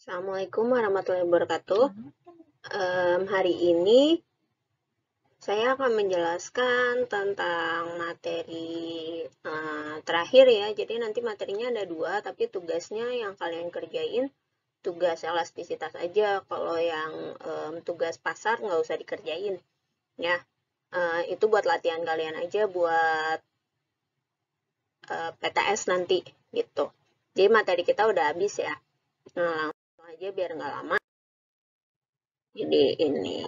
Assalamualaikum warahmatullahi wabarakatuh. Hari ini saya akan menjelaskan tentang materi terakhir ya. Jadi nanti materinya ada 2, tapi tugasnya yang kalian kerjain tugas elastisitas aja. Kalau yang tugas pasar nggak usah dikerjain ya. Itu buat latihan kalian aja buat PTS nanti gitu. Jadi materi kita udah habis ya. Nah, langsung aja biar nggak lama. Jadi ini.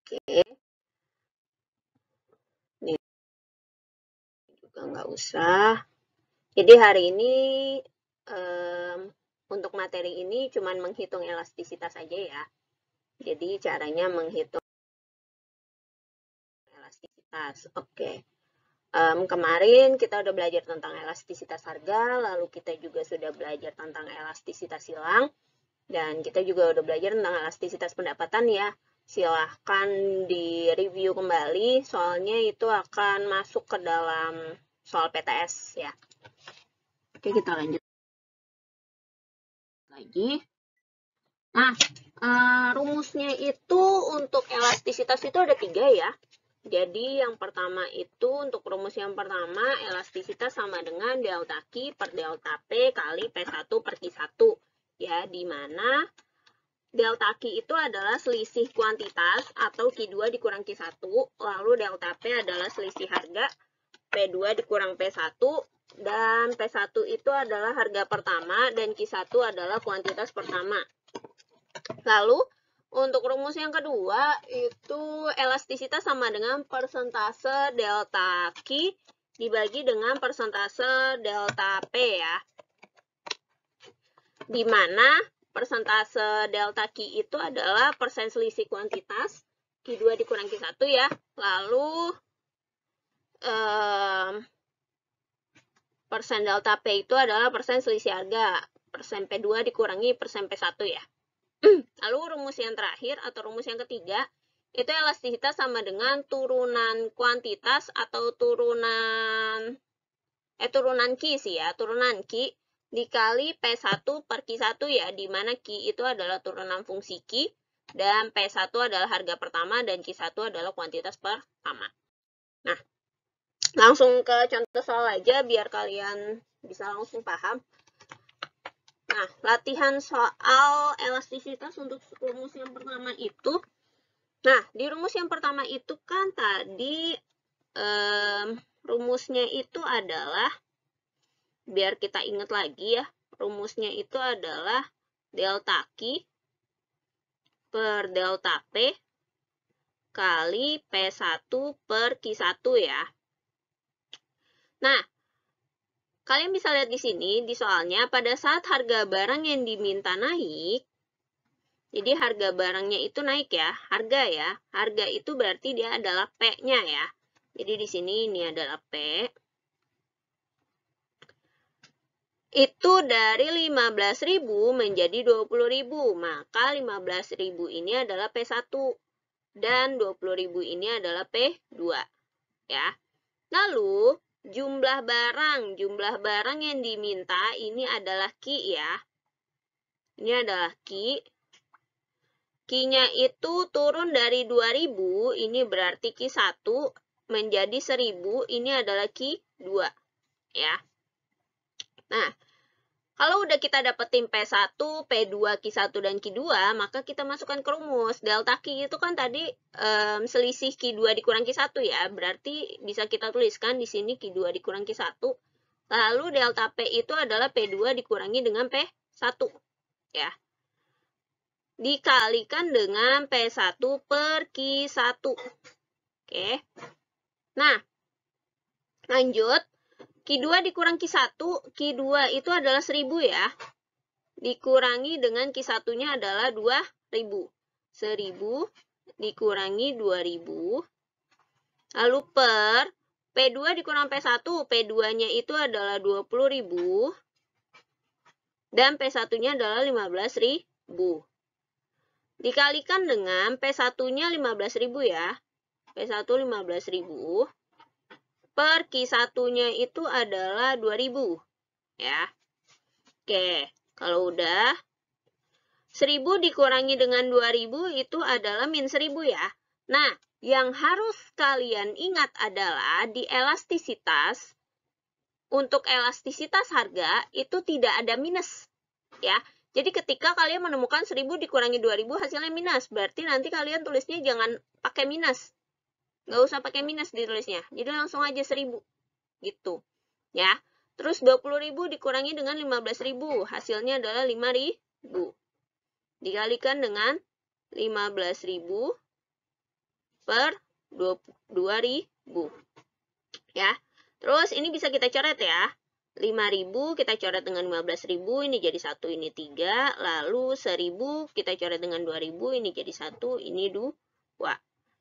Oke. Ini juga nggak usah. Jadi hari ini untuk materi ini cuman menghitung elastisitas aja ya. Jadi caranya menghitung elastisitas. Oke. Kemarin kita udah belajar tentang elastisitas harga, lalu kita juga sudah belajar tentang elastisitas silang, dan kita juga udah belajar tentang elastisitas pendapatan ya. Silahkan di-review kembali, soalnya itu akan masuk ke dalam soal PTS ya. Oke, kita lanjut lagi. Nah, rumusnya itu untuk elastisitas itu ada 3 ya. Jadi yang pertama itu untuk rumus yang pertama elastisitas sama dengan delta Q per delta P kali P1 per Q1 ya, di mana delta Q itu adalah selisih kuantitas atau Q2 dikurang Q1, lalu delta P adalah selisih harga P2 dikurang P1, dan P1 itu adalah harga pertama dan Q1 adalah kuantitas pertama. Lalu untuk rumus yang kedua itu elastisitas sama dengan persentase delta Q dibagi dengan persentase delta P ya. Di mana persentase delta Q itu adalah persen selisih kuantitas, Q2 dikurang Q1 ya. Lalu persen delta P itu adalah persen selisih harga, persen P2 dikurangi persen P1 ya. Lalu rumus yang terakhir atau rumus yang ketiga, itu elastisitas sama dengan turunan kuantitas atau turunan Q sih ya, turunan Q dikali P1 per Q1 ya, di mana Q itu adalah turunan fungsi Q, dan P1 adalah harga pertama, dan Q1 adalah kuantitas pertama. Nah, langsung ke contoh soal aja biar kalian bisa langsung paham. Nah, latihan soal elastisitas untuk rumus yang pertama itu. Nah, di rumus yang pertama itu kan tadi rumusnya itu adalah, biar kita ingat lagi ya, rumusnya itu adalah delta Q per delta P kali P1 per Q1 ya. Nah, kalian bisa lihat di sini, di soalnya, pada saat harga barang yang diminta naik, jadi harga barangnya itu naik ya, harga ya. Harga itu berarti dia adalah P-nya ya. Jadi di sini ini adalah P. Itu dari 15.000 menjadi 20.000, maka 15.000 ini adalah P1 dan 20.000 ini adalah P2 ya. Lalu jumlah barang yang diminta ini adalah Q ya. Ini adalah Q. Q-nya itu turun dari 2000, ini berarti Q1 menjadi 1000, ini adalah Q2 ya. Nah, kalau udah kita dapetin P1, P2, Q1, dan Q2, maka kita masukkan ke rumus. Delta Q itu kan tadi selisih Q2 dikurang Q1 ya. Berarti bisa kita tuliskan di sini Q2 dikurang Q1. Lalu delta P itu adalah P2 dikurangi dengan P1 ya. Dikalikan dengan P1 per Q1. Oke. Nah, lanjut. Q2 dikurang Q1, Q2 itu adalah 1000 ya. Dikurangi dengan Q1-nya adalah 2000. 1000 dikurangi 2000. Lalu per P2 dikurang P1, P2-nya itu adalah 20.000. Dan P1-nya adalah 15.000. Dikalikan dengan P1-nya 15.000 ya. P1 15.000. Per Q1-nya itu adalah 2000 ya. Oke, kalau udah 1000 dikurangi dengan 2000 itu adalah min 1000 ya. Nah, yang harus kalian ingat adalah di elastisitas, untuk elastisitas harga itu tidak ada minus ya. Jadi ketika kalian menemukan 1000 dikurangi 2000 hasilnya minus, berarti nanti kalian tulisnya jangan pakai minus. Nggak usah pakai minus ditulisnya. Jadi langsung aja 1000 gitu ya. Terus 20.000 dikurangi dengan 15.000, hasilnya adalah 5.000. Dikalikan dengan 15.000 per 2.000 ya. Terus ini bisa kita coret ya. 5.000 kita coret dengan 15.000, ini jadi 1, ini 3. Lalu 1.000 kita coret dengan 2.000, ini jadi 1, ini 2.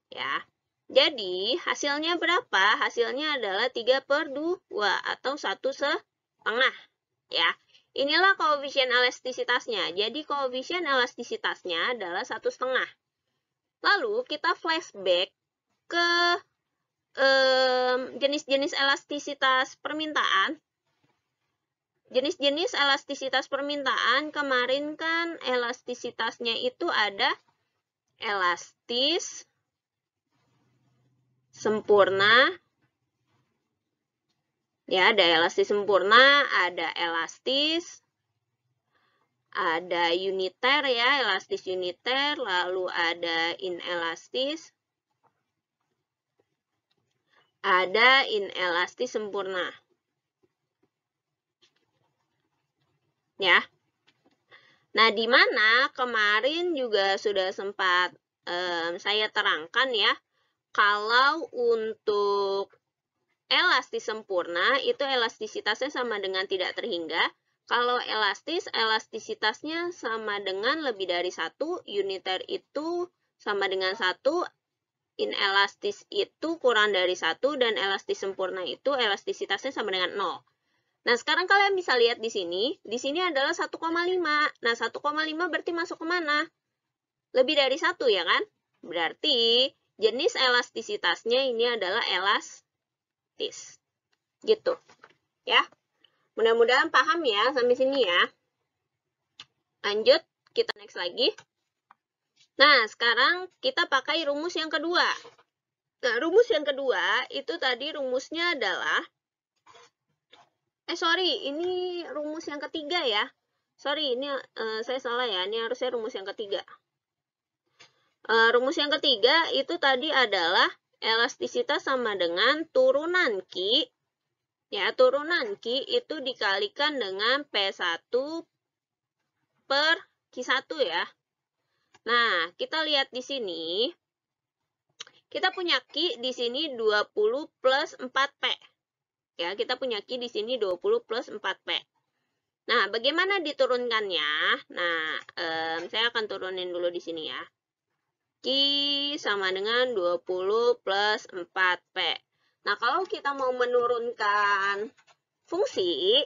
Ya. Jadi hasilnya berapa? Hasilnya adalah 3/2 atau 1/2 ya. Inilah koefisien elastisitasnya. Jadi koefisien elastisitasnya adalah 1/2. Lalu kita flashback ke jenis-jenis elastisitas permintaan. Jenis-jenis elastisitas permintaan kemarin kan elastisitasnya itu ada elastis, sempurna, ya ada elastis sempurna, ada elastis, ada uniter ya, elastis uniter, lalu ada inelastis, ada inelastis sempurna. Ya. Nah, di mana kemarin juga sudah sempat saya terangkan ya, kalau untuk elastis sempurna itu elastisitasnya sama dengan tidak terhingga. Kalau elastis, elastisitasnya sama dengan lebih dari 1, uniter itu sama dengan 1, inelastis itu kurang dari 1, dan elastis sempurna itu elastisitasnya sama dengan 0. Nah, sekarang kalian bisa lihat di sini adalah 1,5. Nah, 1,5 berarti masuk ke mana? Lebih dari 1 ya kan? Berarti jenis elastisitasnya ini adalah elastis. Gitu. Ya. Mudah-mudahan paham ya sampai sini ya. Lanjut, kita next lagi. Nah, sekarang kita pakai rumus yang kedua. Nah, rumus yang kedua itu tadi rumusnya adalah ini rumus yang ketiga ya. Sorry, ini saya salah ya. Ini harusnya rumus yang ketiga. Rumus yang ketiga itu tadi adalah elastisitas sama dengan turunan Q. Ya, turunan Q itu dikalikan dengan P1 per Q1 ya. Nah, kita lihat di sini. Kita punya Q di sini 20 plus 4P. Ya, kita punya Q di sini 20 plus 4P. Nah, bagaimana diturunkannya? Nah, saya akan turunin dulu di sini ya. Q sama dengan 20 plus 4P. Nah, kalau kita mau menurunkan fungsi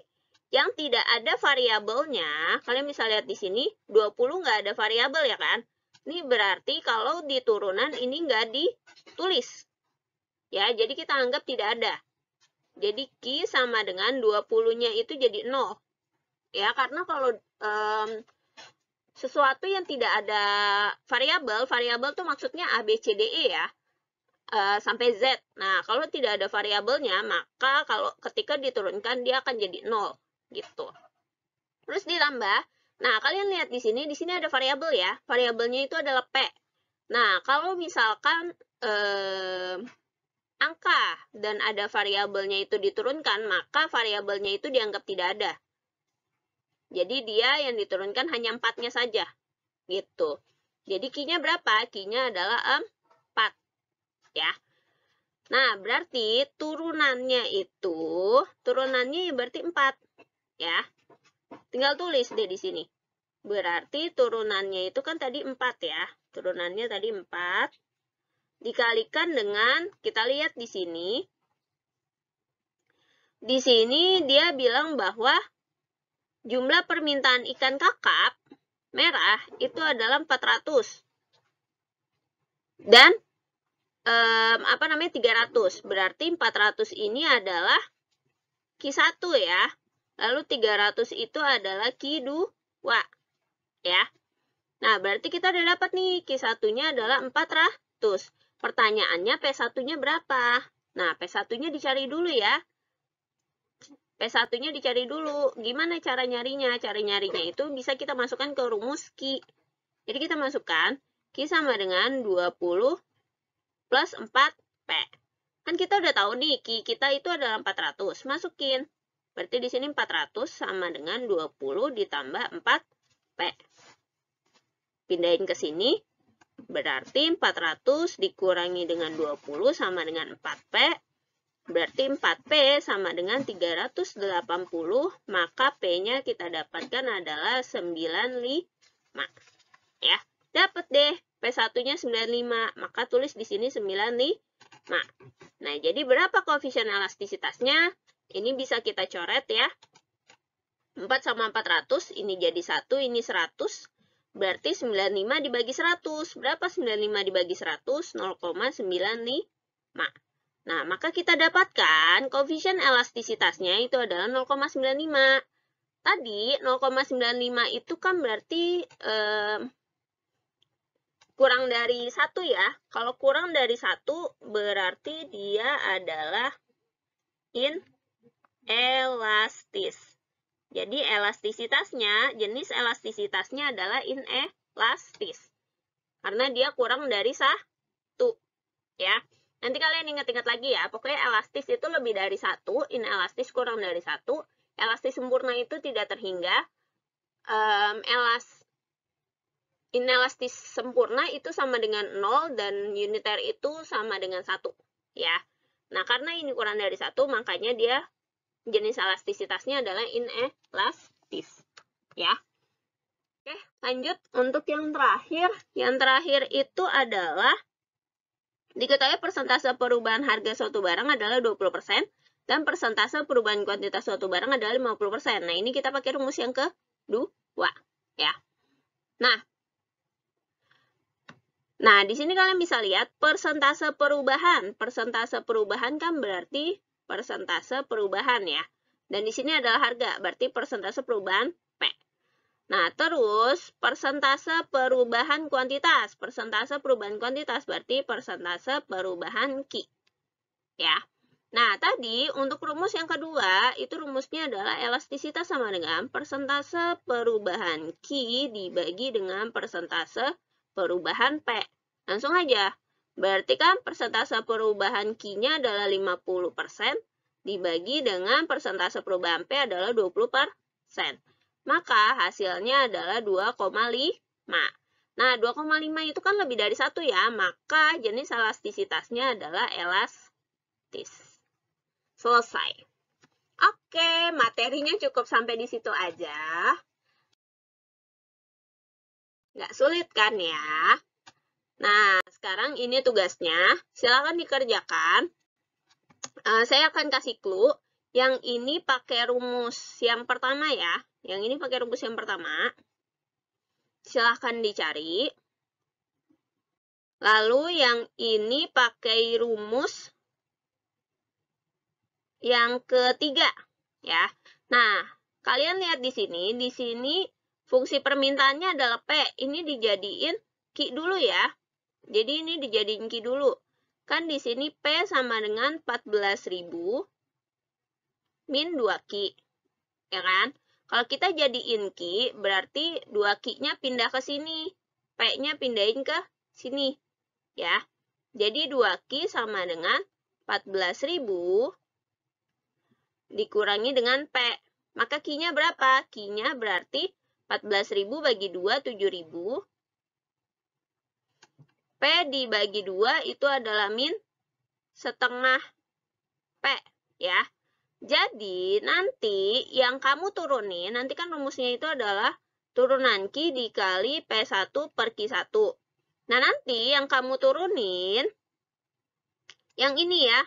yang tidak ada variabelnya, kalian bisa lihat di sini, 20 nggak ada variabel ya kan? Ini berarti kalau di turunan ini nggak ditulis. Ya, jadi kita anggap tidak ada. Jadi Q sama dengan 20-nya itu jadi 0. Ya, karena kalau sesuatu yang tidak ada variabel tuh maksudnya A, B, C, D, E ya. Sampai Z. Nah, kalau tidak ada variabelnya, maka kalau ketika diturunkan dia akan jadi 0 gitu. Terus ditambah, nah kalian lihat di sini ada variabel ya. Variabelnya itu adalah P. Nah, kalau misalkan angka dan ada variabelnya itu diturunkan, maka variabelnya itu dianggap tidak ada. Jadi dia yang diturunkan hanya 4-nya saja. Gitu. Jadi Q-nya berapa? Q-nya adalah 4. Ya. Nah, berarti turunannya berarti 4. Ya. Tinggal tulis deh di sini. Berarti turunannya itu kan tadi 4 ya. Turunannya tadi 4. Dikalikan dengan, kita lihat di sini. Di sini dia bilang bahwa jumlah permintaan ikan kakap merah itu adalah 400. Dan 300. Berarti 400 ini adalah Q1 ya. Lalu 300 itu adalah Q2, ya. Nah, berarti kita udah dapat nih, Q1-nya adalah 400. Pertanyaannya P1-nya berapa? Nah, P1-nya dicari dulu ya. P1-nya dicari dulu. Gimana cara nyarinya? Cara nyarinya itu bisa kita masukkan ke rumus Q. Jadi kita masukkan Q sama dengan 20 plus 4P. Kan kita udah tahu nih, Q kita itu adalah 400. Masukin. Berarti di sini 400 sama dengan 20 ditambah 4P. Pindahin ke sini. Berarti 400 dikurangi dengan 20 sama dengan 4P. Berarti 4P sama dengan 380, maka P-nya kita dapatkan adalah 95. Ya, dapat deh. P1-nya 95, maka tulis di sini 95. Nah, jadi berapa koefisien elastisitasnya? Ini bisa kita coret ya. 4 sama 400, ini jadi 1, ini 100. Berarti 95 dibagi 100. Berapa 95 dibagi 100? 0,95. Nah, maka kita dapatkan koefisien elastisitasnya itu adalah 0,95. Tadi 0,95 itu kan berarti kurang dari 1 ya. Kalau kurang dari 1 berarti dia adalah inelastis. Jadi elastisitasnya, jenis elastisitasnya adalah inelastis. Karena dia kurang dari 1. Ya. Nanti kalian ingat-ingat lagi ya, pokoknya elastis itu lebih dari 1, inelastis kurang dari 1, elastis sempurna itu tidak terhingga, inelastis sempurna itu sama dengan 0, dan uniter itu sama dengan 1. Ya. Nah, karena ini kurang dari 1, makanya dia jenis elastisitasnya adalah inelastis. Ya. Oke, lanjut untuk yang terakhir. Yang terakhir itu adalah diketahui persentase perubahan harga suatu barang adalah 20% dan persentase perubahan kuantitas suatu barang adalah 50%. Nah, ini kita pakai rumus yang kedua, ya. Nah, di sini kalian bisa lihat persentase perubahan. Persentase perubahan kan berarti persentase perubahan ya. Dan di sini adalah harga, berarti persentase perubahan P. Nah, terus persentase perubahan kuantitas. Persentase perubahan kuantitas berarti persentase perubahan Q. Ya. Nah, tadi untuk rumus yang kedua, itu rumusnya adalah elastisitas sama dengan persentase perubahan Q dibagi dengan persentase perubahan P. Langsung aja. Berarti kan persentase perubahan Q-nya adalah 50% dibagi dengan persentase perubahan P adalah 20%. Maka hasilnya adalah 2,5. Nah, 2,5 itu kan lebih dari 1 ya, maka jenis elastisitasnya adalah elastis. Selesai. Oke, materinya cukup sampai di situ aja. Nggak sulit kan ya? Nah, sekarang ini tugasnya. Silakan dikerjakan. Saya akan kasih clue. Yang ini pakai rumus yang pertama ya. Yang ini pakai rumus yang pertama. Silahkan dicari. Lalu yang ini pakai rumus yang ketiga. Ya. Nah, kalian lihat di sini. Di sini fungsi permintaannya adalah P. Ini dijadiin Q dulu ya. Jadi ini dijadiin Q dulu. Kan di sini P sama dengan 14.000 min 2Q. Ya kan? Kalau kita jadiin Q, berarti 2Q-nya pindah ke sini. P-nya pindahin ke sini. Ya. Jadi 2Q sama dengan 14.000 dikurangi dengan P. Maka Q-nya berapa? Q-nya berarti 14.000 bagi 2, 7.000. P dibagi 2 itu adalah min setengah P. Ya. Jadi, nanti yang kamu turunin, nanti kan rumusnya itu adalah turunan Q dikali P1 per Q1. Nah, nanti yang kamu turunin, yang ini ya,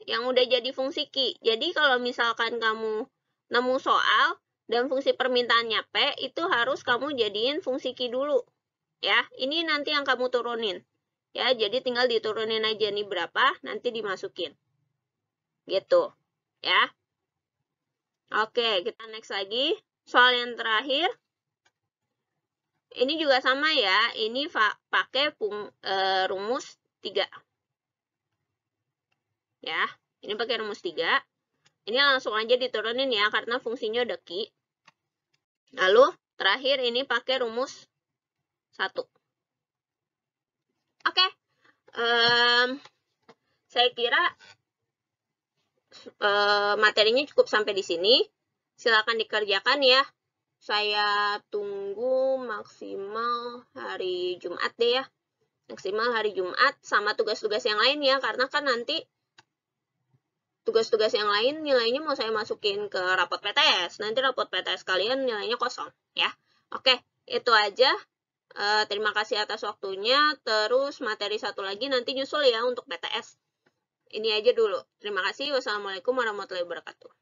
yang udah jadi fungsi Q. Jadi, kalau misalkan kamu nemu soal, dan fungsi permintaannya P, itu harus kamu jadiin fungsi Q dulu. Ya, ini nanti yang kamu turunin. Ya, jadi tinggal diturunin aja nih berapa, nanti dimasukin. Gitu. Ya. Oke, kita next lagi. Soal yang terakhir. Ini juga sama ya. Ini pakai rumus 3. Ya, ini pakai rumus 3. Ini langsung aja diturunin ya, karena fungsinya deki. Lalu, terakhir ini pakai rumus 1. Oke. Saya kira materinya cukup sampai di sini. Silakan dikerjakan ya. Saya tunggu maksimal hari Jumat deh ya. Maksimal hari Jumat sama tugas-tugas yang lain ya. Karena kan nanti tugas-tugas yang lain nilainya mau saya masukin ke rapot PTS. Nanti rapot PTS kalian nilainya kosong ya. Oke, itu aja. Terima kasih atas waktunya. Terus materi satu lagi nanti nyusul ya untuk PTS. Ini aja dulu. Terima kasih. Wassalamualaikum warahmatullahi wabarakatuh.